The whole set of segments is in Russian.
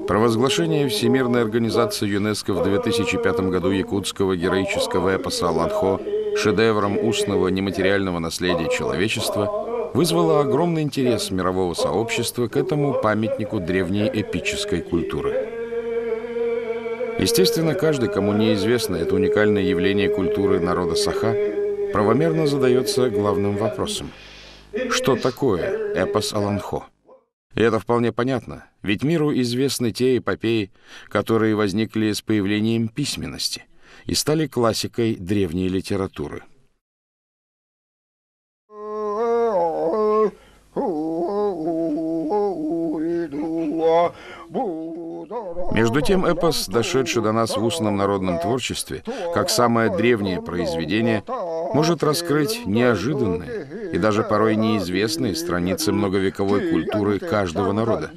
Провозглашение Всемирной организации ЮНЕСКО в 2005 году якутского героического эпоса «Аланхо» шедевром устного нематериального наследия человечества вызвало огромный интерес мирового сообщества к этому памятнику древней эпической культуры. Естественно, каждый, кому неизвестно это уникальное явление культуры народа Саха, правомерно задается главным вопросом: что такое эпос Аланхо? И это вполне понятно, ведь миру известны те эпопеи, которые возникли с появлением письменности и стали классикой древней литературы. Между тем, эпос, дошедший до нас в устном народном творчестве, как самое древнее произведение, может раскрыть неожиданные и даже порой неизвестные страницы многовековой культуры каждого народа,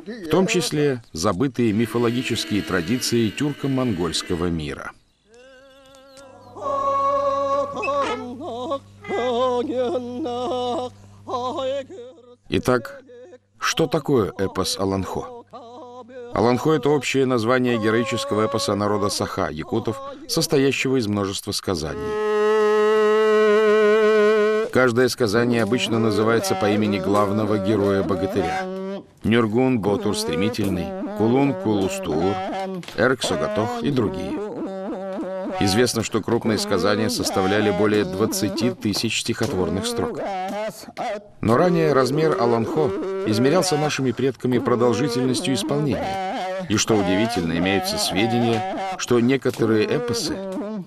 в том числе забытые мифологические традиции тюрко-монгольского мира. Итак, что такое эпос Аланхо? Аланхо — это общее название героического эпоса народа Саха, якутов, состоящего из множества сказаний. Каждое сказание обычно называется по имени главного героя-богатыря. Нюргун Ботур Стремительный, Кулун Кулустуур, Эрк Согатох и другие. Известно, что крупные сказания составляли более 20 тысяч стихотворных строк. Но ранее размер Аланхо измерялся нашими предками продолжительностью исполнения. И что удивительно, имеются сведения, что некоторые эпосы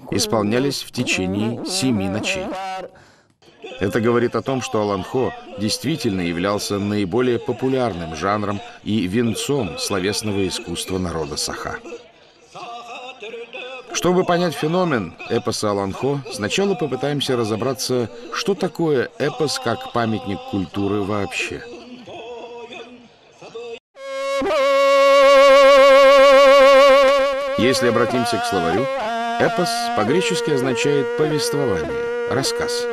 исполнялись в течение 7 ночей. Это говорит о том, что Аланхо действительно являлся наиболее популярным жанром и венцом словесного искусства народа Саха. Чтобы понять феномен эпоса Аланхо, сначала попытаемся разобраться, что такое эпос как памятник культуры вообще. Если обратимся к словарю, эпос по-гречески означает повествование, рассказ.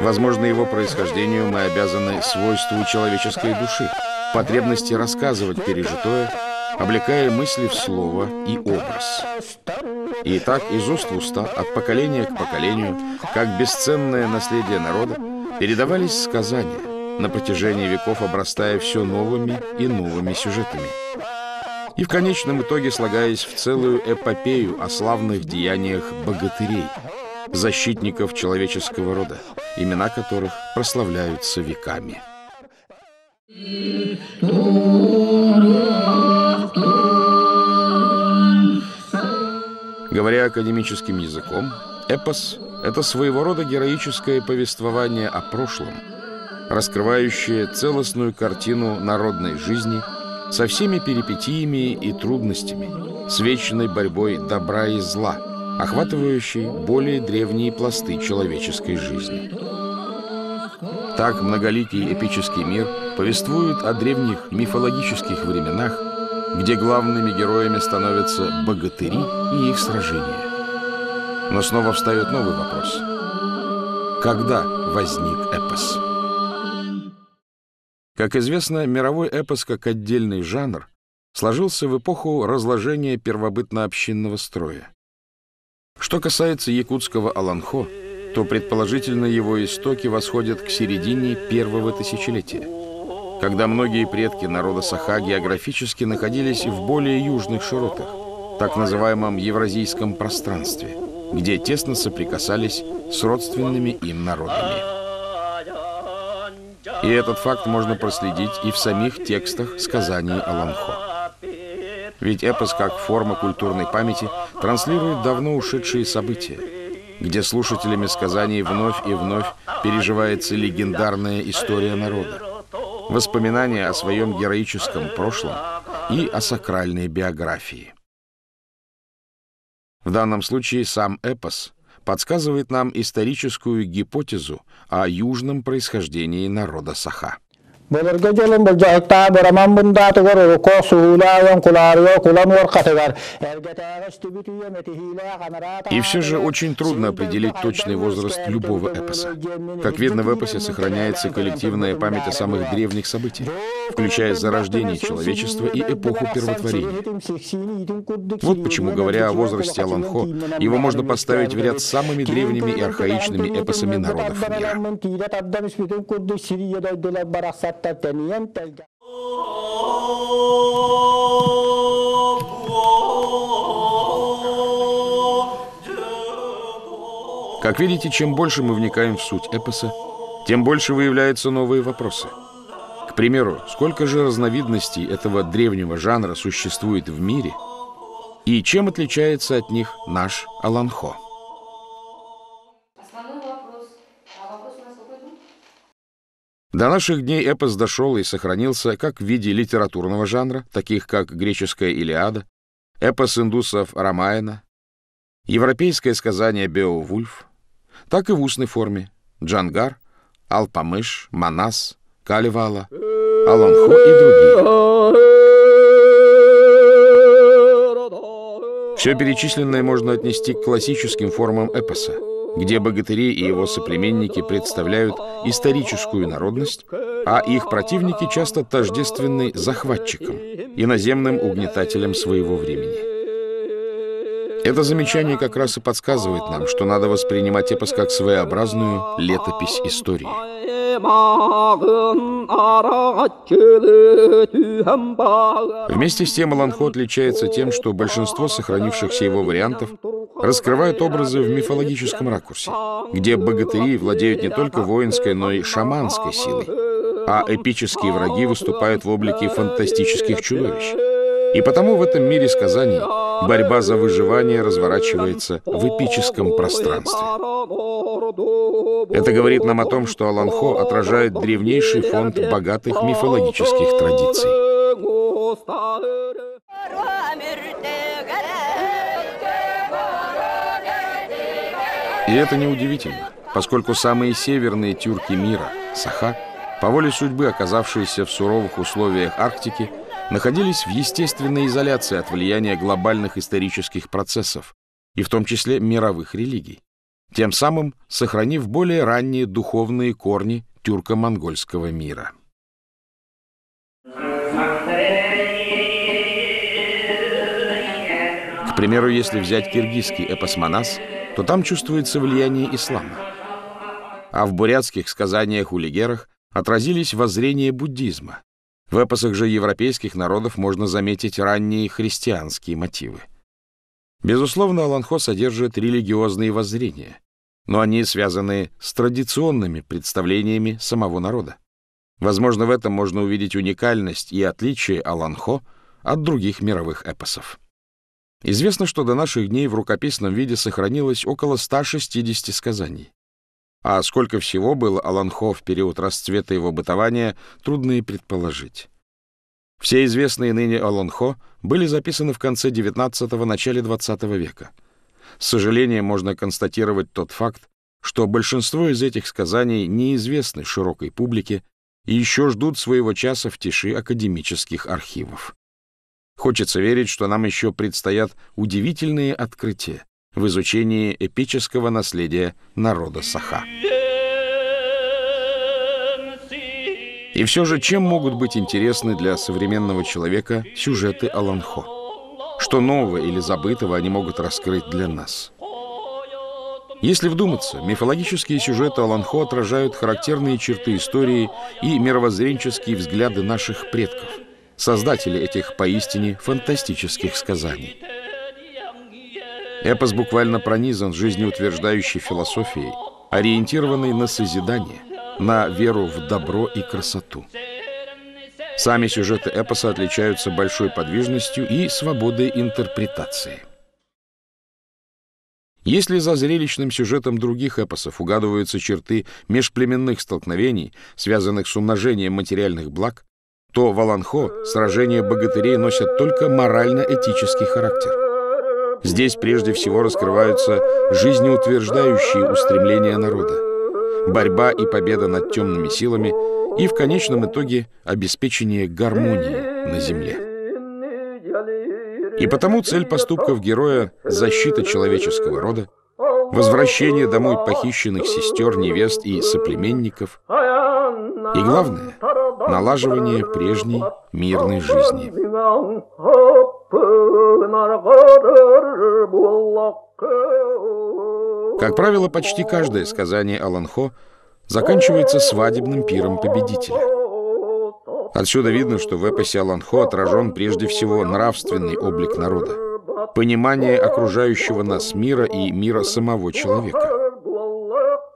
Возможно, его происхождению мы обязаны свойству человеческой души, потребности рассказывать пережитое, облекая мысли в слово и образ. И так из уст в уста, от поколения к поколению, как бесценное наследие народа, передавались сказания, на протяжении веков обрастая все новыми и новыми сюжетами. И в конечном итоге слагаясь в целую эпопею о славных деяниях богатырей, защитников человеческого рода, имена которых прославляются веками. Говоря академическим языком, эпос — это своего рода героическое повествование о прошлом, раскрывающее целостную картину народной жизни со всеми перипетиями и трудностями, с вечной борьбой добра и зла, охватывающей более древние пласты человеческой жизни. Так многоликий эпический мир повествует о древних мифологических временах, где главными героями становятся богатыри и их сражения. Но снова встает новый вопрос: когда возник эпос? Как известно, мировой эпос как отдельный жанр сложился в эпоху разложения первобытно-общинного строя. Что касается якутского Аланхо, то предположительно его истоки восходят к середине первого тысячелетия, когда многие предки народа Саха географически находились в более южных широтах, так называемом евразийском пространстве, где тесно соприкасались с родственными им народами. И этот факт можно проследить и в самих текстах сказаний Аланхо. Ведь эпос как форма культурной памяти транслирует давно ушедшие события, где слушателями сказаний вновь и вновь переживается легендарная история народа, воспоминания о своем героическом прошлом и о сакральной биографии. В данном случае сам эпос подсказывает нам историческую гипотезу о южном происхождении народа Саха. И все же очень трудно определить точный возраст любого эпоса. Как видно, в эпосе сохраняется коллективная память о самых древних событиях, включая зарождение человечества и эпоху первотворения. Вот почему, говоря о возрасте Алан-Хо, его можно поставить в ряд с самыми древними и архаичными эпосами народов мира. Как видите, чем больше мы вникаем в суть эпоса, тем больше выявляются новые вопросы. К примеру, сколько же разновидностей этого древнего жанра существует в мире, и чем отличается от них наш Алан-Хо? До наших дней эпос дошел и сохранился как в виде литературного жанра, таких как греческая Илиада, эпос индусов Рамаяна, европейское сказание Беовульф, так и в устной форме Джангар, Алпамыш, Манас, Калевала, Алан-Хо и другие. Все перечисленное можно отнести к классическим формам эпоса, где богатыри и его соплеменники представляют историческую народность, а их противники часто тождественны захватчикам, иноземным угнетателям своего времени. Это замечание как раз и подсказывает нам, что надо воспринимать эпос как своеобразную летопись истории. Вместе с тем Алан-Хо отличается тем, что большинство сохранившихся его вариантов раскрывают образы в мифологическом ракурсе, где богатыри владеют не только воинской, но и шаманской силой, а эпические враги выступают в облике фантастических чудовищ. И потому в этом мире сказаний борьба за выживание разворачивается в эпическом пространстве. Это говорит нам о том, что Алан-Хо отражает древнейший фонд богатых мифологических традиций. И это неудивительно, поскольку самые северные тюрки мира, Саха, по воле судьбы оказавшиеся в суровых условиях Арктики, находились в естественной изоляции от влияния глобальных исторических процессов, и в том числе мировых религий, тем самым сохранив более ранние духовные корни тюрко-монгольского мира. К примеру, если взять киргизский эпос Манас, то там чувствуется влияние ислама. А в бурятских сказаниях-улигерах отразились воззрения буддизма. В эпосах же европейских народов можно заметить ранние христианские мотивы. Безусловно, Алан-Хо содержит религиозные воззрения, но они связаны с традиционными представлениями самого народа. Возможно, в этом можно увидеть уникальность и отличие Алан-Хо от других мировых эпосов. Известно, что до наших дней в рукописном виде сохранилось около 160 сказаний. А сколько всего было Алан-Хо в период расцвета его бытования, трудно и предположить. Все известные ныне Алан-Хо были записаны в конце XIX – начале XX века. С сожалением можно констатировать тот факт, что большинство из этих сказаний неизвестны широкой публике и еще ждут своего часа в тиши академических архивов. Хочется верить, что нам еще предстоят удивительные открытия в изучении эпического наследия народа Саха. И все же, чем могут быть интересны для современного человека сюжеты Алан-Хо? Что нового или забытого они могут раскрыть для нас? Если вдуматься, мифологические сюжеты Алан-Хо отражают характерные черты истории и мировоззренческие взгляды наших предков, создателей этих поистине фантастических сказаний. Эпос буквально пронизан жизнеутверждающей философией, ориентированной на созидание, на веру в добро и красоту. Сами сюжеты эпоса отличаются большой подвижностью и свободой интерпретации. Если за зрелищным сюжетом других эпосов угадываются черты межплеменных столкновений, связанных с умножением материальных благ, то в Алан-Хо сражения богатырей носят только морально-этический характер. Здесь прежде всего раскрываются жизнеутверждающие устремления народа, борьба и победа над темными силами и в конечном итоге обеспечение гармонии на земле. И потому цель поступков героя — защита человеческого рода, возвращение домой похищенных сестер, невест и соплеменников, и главное — налаживание прежней мирной жизни. Как правило, почти каждое сказание Алан-Хо заканчивается свадебным пиром победителя. Отсюда видно, что в эпосе Алан-Хо отражен прежде всего нравственный облик народа, понимание окружающего нас мира и мира самого человека.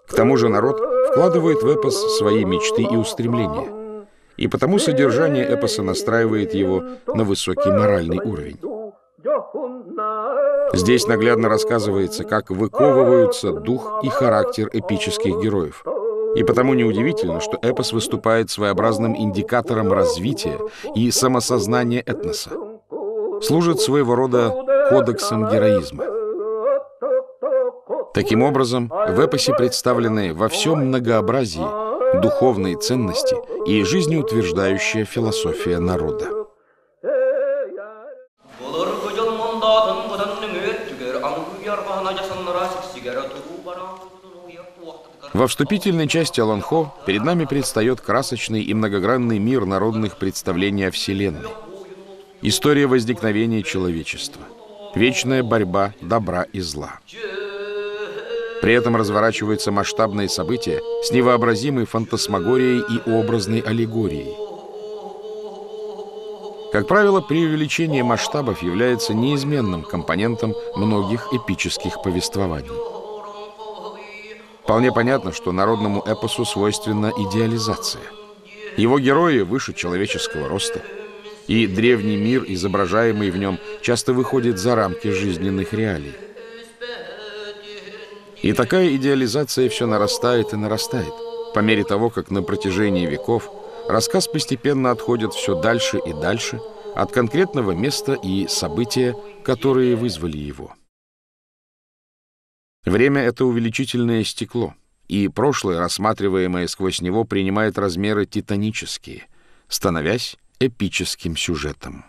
К тому же народ вкладывает в эпос свои мечты и устремления, и потому содержание эпоса настраивает его на высокий моральный уровень. Здесь наглядно рассказывается, как выковываются дух и характер эпических героев. И потому неудивительно, что эпос выступает своеобразным индикатором развития и самосознания этноса, служит своего рода кодексом героизма. Таким образом, в эпосе представлены во всем многообразии духовные ценности и жизнеутверждающая философия народа. Во вступительной части Алан-Хо перед нами предстает красочный и многогранный мир народных представлений о Вселенной. История возникновения человечества, вечная борьба добра и зла. При этом разворачиваются масштабные события с невообразимой фантасмагорией и образной аллегорией. Как правило, преувеличение масштабов является неизменным компонентом многих эпических повествований. Вполне понятно, что народному эпосу свойственна идеализация. Его герои выше человеческого роста, и древний мир, изображаемый в нем, часто выходит за рамки жизненных реалий. И такая идеализация все нарастает и нарастает, по мере того, как на протяжении веков рассказ постепенно отходит все дальше и дальше от конкретного места и события, которые вызвали его. Время — это увеличительное стекло, и прошлое, рассматриваемое сквозь него, принимает размеры титанические, становясь эпическим сюжетом.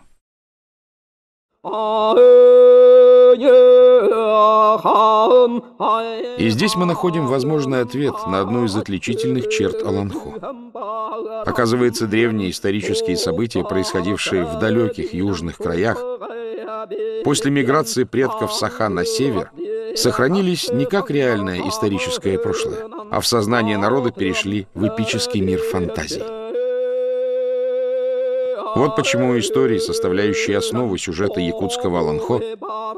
И здесь мы находим возможный ответ на одну из отличительных черт Алан-Хо. Оказывается, древние исторические события, происходившие в далеких южных краях, после миграции предков Саха на север, сохранились не как реальное историческое прошлое, а в сознание народа перешли в эпический мир фантазий. Вот почему истории, составляющие основу сюжета якутского Алан-Хо,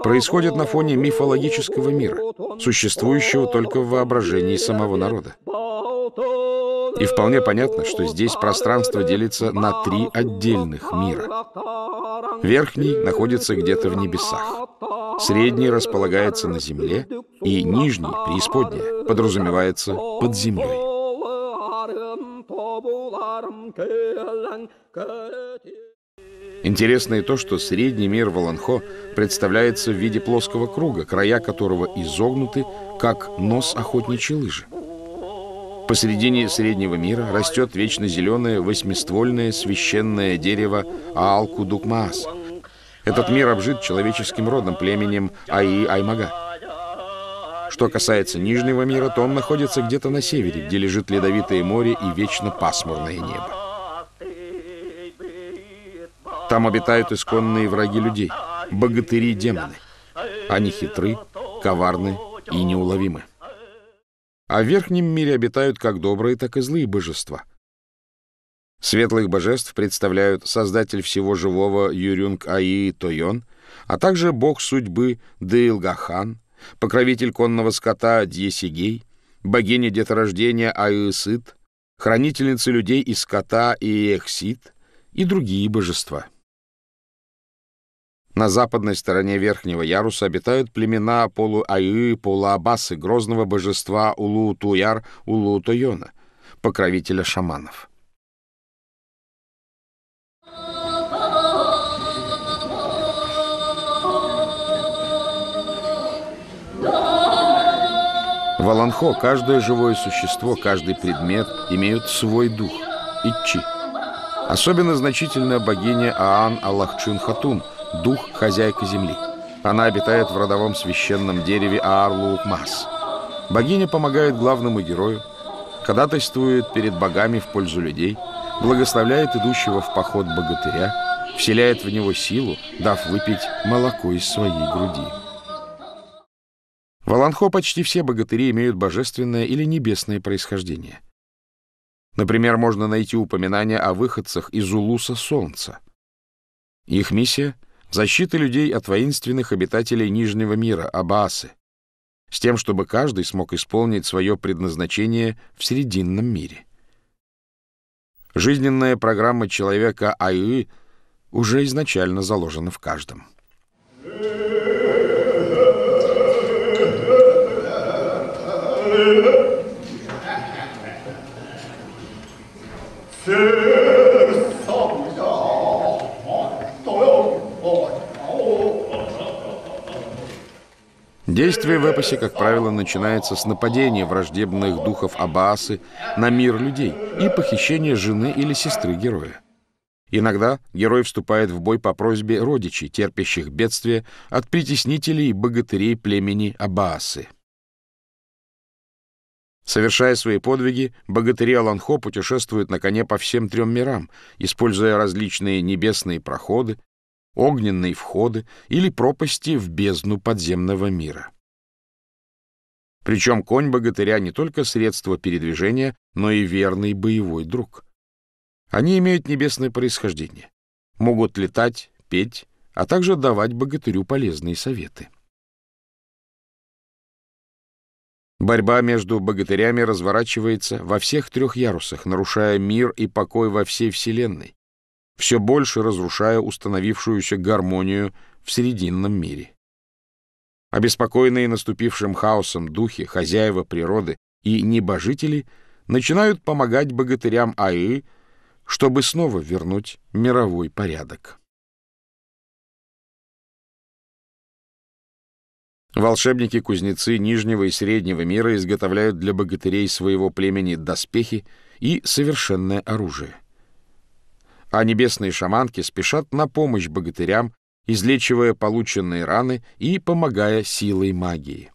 происходят на фоне мифологического мира, существующего только в воображении самого народа. И вполне понятно, что здесь пространство делится на три отдельных мира. Верхний находится где-то в небесах, средний располагается на земле, и нижний, преисподняя, подразумевается под землей. Интересно и то, что средний мир в Алан-Хо представляется в виде плоского круга, края которого изогнуты, как нос охотничьей лыжи. Посередине среднего мира растет вечно зеленое восьмиствольное священное дерево Аал-Кудук-Маас. Этот мир обжит человеческим родом, племенем Аи-Аймага. Что касается нижнего мира, то он находится где-то на севере, где лежит ледовитое море и вечно пасмурное небо. Там обитают исконные враги людей, богатыри-демоны. Они хитры, коварны и неуловимы. А в верхнем мире обитают как добрые, так и злые божества. Светлых божеств представляют создатель всего живого Юрюнг-Аи-Тойон, а также бог судьбы Дейлгахан, покровитель конного скота Дьесигей, богиня деторождения Аи-Сыт, хранительница людей и скота Иехсит и другие божества. На западной стороне верхнего яруса обитают племена полу-Аи, полу-Абасы, грозного божества Улу-Туяр, Улу-Тойона, покровителя шаманов. В Алан-Хо каждое живое существо, каждый предмет имеют свой дух, Иччи. Особенно значительна богиня Аан-Аллахчин-Хатун, дух хозяйка земли. Она обитает в родовом священном дереве Аар-Лук-Мас. Богиня помогает главному герою, ходатайствует перед богами в пользу людей, благословляет идущего в поход богатыря, вселяет в него силу, дав выпить молоко из своей груди. В Аланхо почти все богатыри имеют божественное или небесное происхождение. Например, можно найти упоминания о выходцах из Улуса Солнца. Их миссия — защита людей от воинственных обитателей Нижнего мира, Абаасы, с тем, чтобы каждый смог исполнить свое предназначение в Срединном мире. Жизненная программа человека Айы уже изначально заложена в каждом. Действие в эпосе, как правило, начинается с нападения враждебных духов Абаасы на мир людей и похищения жены или сестры героя. Иногда герой вступает в бой по просьбе родичей, терпящих бедствия от притеснителей и богатырей племени Абаасы. Совершая свои подвиги, богатыри Аланхо путешествуют на коне по всем 3 мирам, используя различные небесные проходы, огненные входы или пропасти в бездну подземного мира. Причем конь богатыря не только средство передвижения, но и верный боевой друг. Они имеют небесное происхождение, могут летать, петь, а также давать богатырю полезные советы. Борьба между богатырями разворачивается во всех 3 ярусах, нарушая мир и покой во всей Вселенной, все больше разрушая установившуюся гармонию в Срединном мире. Обеспокоенные наступившим хаосом духи, хозяева природы и небожители начинают помогать богатырям Айы, чтобы снова вернуть мировой порядок. Волшебники-кузнецы Нижнего и Среднего мира изготовляют для богатырей своего племени доспехи и совершенное оружие. А небесные шаманки спешат на помощь богатырям, излечивая полученные раны и помогая силой магии.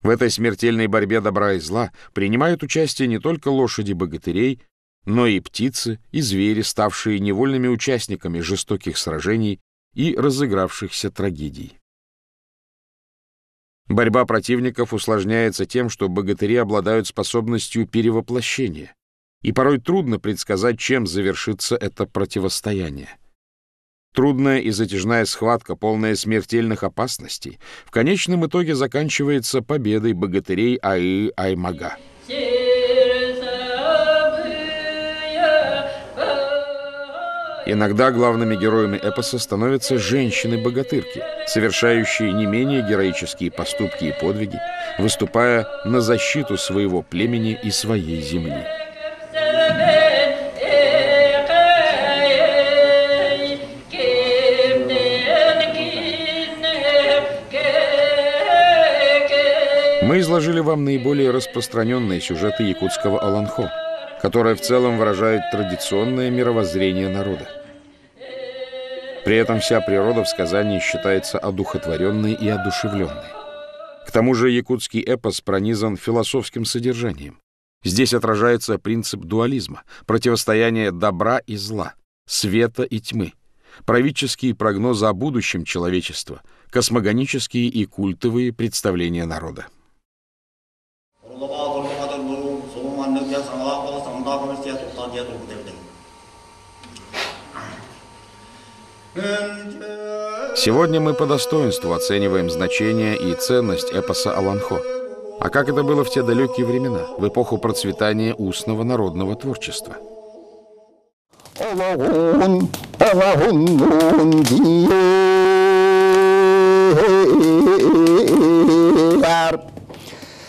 В этой смертельной борьбе добра и зла принимают участие не только лошади богатырей, но и птицы и звери, ставшие невольными участниками жестоких сражений и разыгравшихся трагедий. Борьба противников усложняется тем, что богатыри обладают способностью перевоплощения, и порой трудно предсказать, чем завершится это противостояние. Трудная и затяжная схватка, полная смертельных опасностей, в конечном итоге заканчивается победой богатырей Аи-Аймага. Иногда главными героями эпоса становятся женщины-богатырки, совершающие не менее героические поступки и подвиги, выступая на защиту своего племени и своей земли. Мы изложили вам наиболее распространенные сюжеты якутского Аланхо, которое в целом выражает традиционное мировоззрение народа. При этом вся природа в сказании считается одухотворенной и одушевленной. К тому же якутский эпос пронизан философским содержанием. Здесь отражается принцип дуализма, противостояние добра и зла, света и тьмы, правительские прогнозы о будущем человечества, космогонические и культовые представления народа. Сегодня мы по достоинству оцениваем значение и ценность эпоса Аланхо. А как это было в те далекие времена, в эпоху процветания устного народного творчества?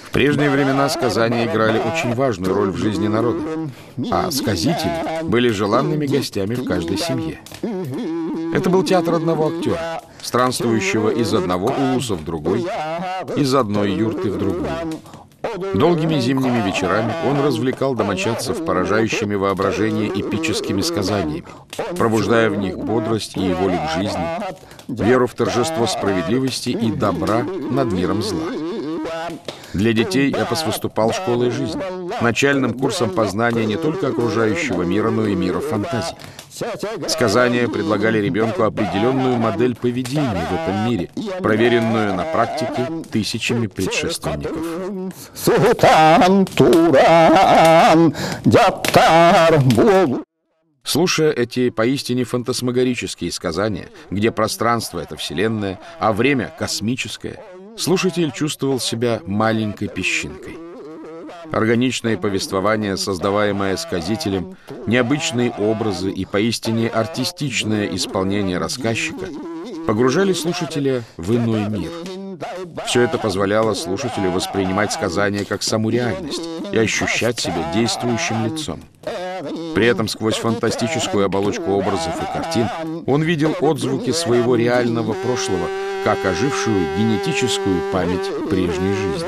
В прежние времена сказания играли очень важную роль в жизни народа, а сказители были желанными гостями в каждой семье. Это был театр одного актера, странствующего из одного улуса в другой, из одной юрты в другую. Долгими зимними вечерами он развлекал домочадцев поражающими воображение эпическими сказаниями, пробуждая в них бодрость и волю к жизни, веру в торжество справедливости и добра над миром зла. Для детей эпос выступал школой жизни, начальным курсом познания не только окружающего мира, но и мира фантазий. Сказания предлагали ребенку определенную модель поведения в этом мире, проверенную на практике тысячами предшественников. Слушая эти поистине фантасмагорические сказания, где пространство — это Вселенная, а время — космическое, слушатель чувствовал себя маленькой песчинкой. Органичное повествование, создаваемое сказителем, необычные образы и поистине артистичное исполнение рассказчика погружали слушателя в иной мир. Все это позволяло слушателю воспринимать сказания как саму реальность и ощущать себя действующим лицом. При этом сквозь фантастическую оболочку образов и картин он видел отзвуки своего реального прошлого, как ожившую генетическую память прежней жизни.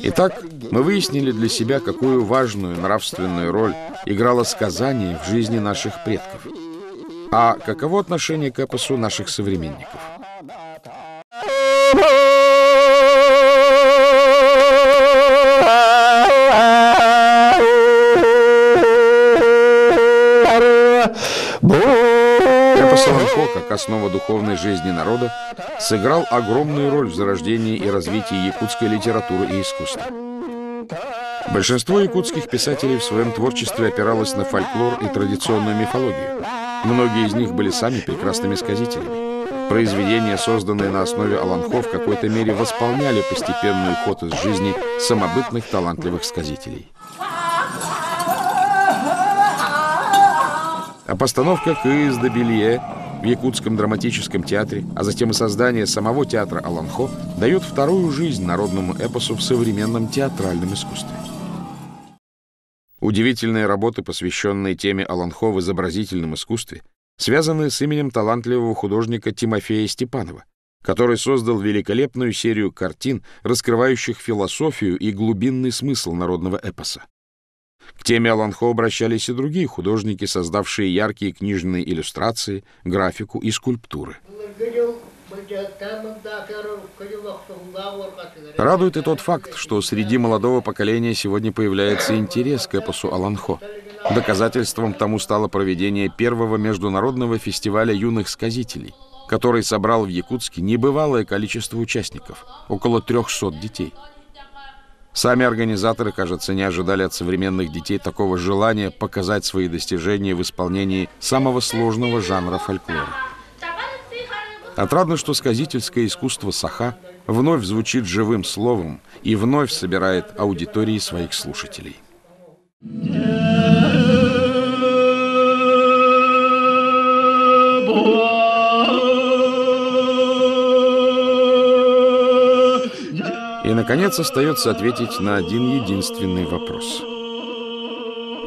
Итак, мы выяснили для себя, какую важную нравственную роль играло сказание в жизни наших предков. А каково отношение к эпосу наших современников? Эпос Аланхо, как основа духовной жизни народа, сыграл огромную роль в зарождении и развитии якутской литературы и искусства. Большинство якутских писателей в своем творчестве опиралось на фольклор и традиционную мифологию. Многие из них были сами прекрасными сказителями. Произведения, созданные на основе Аланхо, в какой-то мере восполняли постепенный уход из жизни самобытных талантливых сказителей. А постановка «Кыз де Белье» в Якутском драматическом театре, а затем и создание самого театра Аланхо дает вторую жизнь народному эпосу в современном театральном искусстве. Удивительные работы, посвященные теме Аланхо в изобразительном искусстве, связаны с именем талантливого художника Тимофея Степанова, который создал великолепную серию картин, раскрывающих философию и глубинный смысл народного эпоса. К теме Аланхо обращались и другие художники, создавшие яркие книжные иллюстрации, графику и скульптуры. Радует и тот факт, что среди молодого поколения сегодня появляется интерес к эпосу Аланхо. Доказательством тому стало проведение первого международного фестиваля юных сказителей, который собрал в Якутске небывалое количество участников – около 300 детей. Сами организаторы, кажется, не ожидали от современных детей такого желания показать свои достижения в исполнении самого сложного жанра фольклора. Отрадно, что сказительское искусство Саха вновь звучит живым словом и вновь собирает аудитории своих слушателей. И, наконец, остается ответить на один единственный вопрос.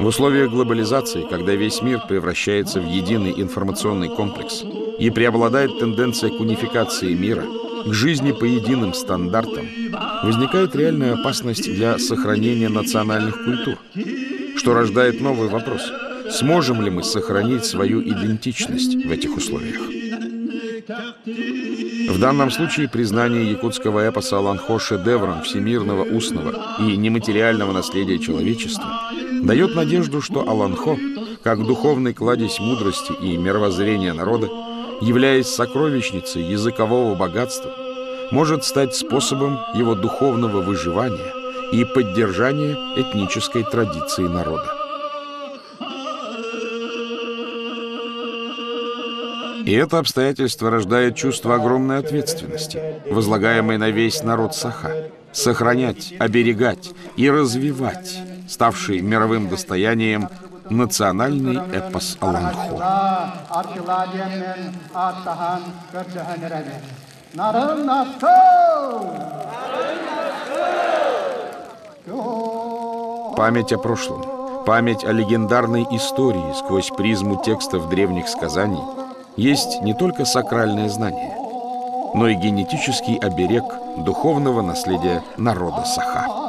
В условиях глобализации, когда весь мир превращается в единый информационный комплекс и преобладает тенденция к унификации мира, к жизни по единым стандартам, возникает реальная опасность для сохранения национальных культур, что рождает новый вопрос: сможем ли мы сохранить свою идентичность в этих условиях? В данном случае признание якутского эпоса Аланхо шедевром всемирного устного и нематериального наследия человечества дает надежду, что Аланхо, как духовный кладезь мудрости и мировоззрения народа, являясь сокровищницей языкового богатства, может стать способом его духовного выживания и поддержания этнической традиции народа. И это обстоятельство рождает чувство огромной ответственности, возлагаемой на весь народ Саха, сохранять, оберегать и развивать ставший мировым достоянием национальный эпос Аланхо. Память о прошлом, память о легендарной истории сквозь призму текстов древних сказаний есть не только сакральное знание, но и генетический оберег духовного наследия народа Саха.